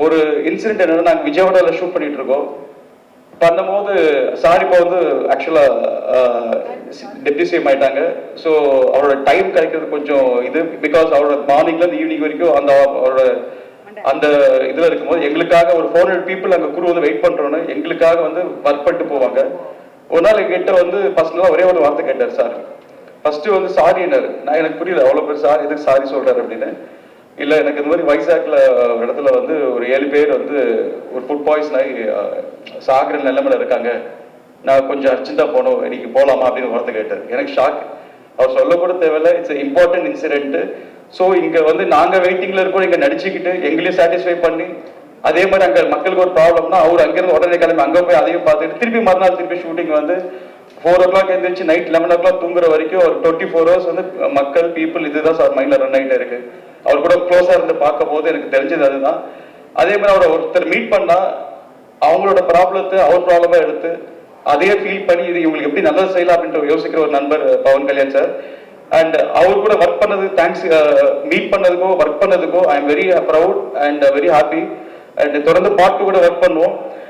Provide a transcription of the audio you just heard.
ஒரு இன்சிடென்ட் என்னன்னா, நாங்கள் விஜயவாடாவில் ஷூட் பண்ணிட்டு இருக்கோம். பண்ணும்போது சார் இப்போ வந்து ஆக்சுவலா டெப்டி சிஎம் ஆயிட்டாங்க. ஸோ அவரோட டைம் கிடைக்கிறது கொஞ்சம் இது, பிகாஸ் அவரோட மார்னிங்ல இருந்து ஈவினிங் வரைக்கும் அந்த அவரோட அந்த இதுல இருக்கும்போது எங்களுக்காக ஒரு 400 பீப்புள் அங்க குரு வந்து வெயிட் பண்றோன்னு எங்களுக்காக வந்து ஒர்க் பண்ணிட்டு போவாங்க. ஒரு நாள் எங்கிட்ட வந்து பர்சனலா ஒரே ஒரு வார்த்தை கேட்டார் சார். ஃபர்ஸ்ட் வந்து சாரினாரு. நான் எனக்கு புரியல அவ்வளவு பேர் சார் எதுக்கு சாரி சொல்றாரு அப்படின்னு. இல்ல எனக்கு இந்த மாதிரி வைசாக்ல இடத்துல வந்து ஒரு 7 பேர் வந்து ஒரு ஃபுட் பாய்சன் ஆகி சாகிற நிலைமையில இருக்காங்க. நான் கொஞ்சம் அர்ஜென்ட்டா போனோம், இன்னைக்கு போலாமா அப்படின்னு வார்த்தை கேட்டார். எனக்கு ஷாக். அவர் சொல்ல கூட தேவையில்ல, இட்ஸ் இம்பார்ட்டன்ட் இன்சிடென்ட். ஸோ இங்க வந்து நாங்க வெயிட்டிங்ல இருக்கோம், இங்க நடிச்சுக்கிட்டு எங்களையும் சாட்டிஸ்ஃபை பண்ணி, அதே மாதிரி அங்க மக்களுக்கு ஒரு ப்ராப்ளம்னா அவர் அங்கிருந்து உடனே கிளம்பி அங்க போய் அதையும் பார்த்துட்டு திருப்பி மறுநாள் திருப்பி ஷூட்டிங் வந்து 4 o'clock எழுந்திரிச்சு நைட் 11 o'clock தூங்குற வரைக்கும் ஒரு 24 hours வந்து மக்கள் பீப்புள் இதுதான் சார் மைண்ட்ல ரன் ஆகிட்டே இருக்கு. அவர் கூட க்ளோஸா இருந்து பார்க்கும் போது எனக்கு தெரிஞ்சது அதுதான். அதே மாதிரி அவரை ஒருத்தர் மீட் பண்ணா அவங்களோட ப்ராப்ளத்தை அவர் ப்ராப்ளமா எடுத்து அதையே ஃபீல் பண்ணி இது இவங்களுக்கு எப்படி நல்லது செய்யலாம் அப்படின்ற யோசிக்கிற ஒரு நண்பர் பவன் கல்யாண் சார். அண்ட் அவர் கூட ஒர்க் பண்ணது தேங்க்ஸ், மீட் பண்ணதுக்கோ ஒர்க் பண்ணதுக்கோ I am very proud and very happy. And தொடர்ந்து பார்ட் 2 கூட ஒர்க் பண்ணுவோம்.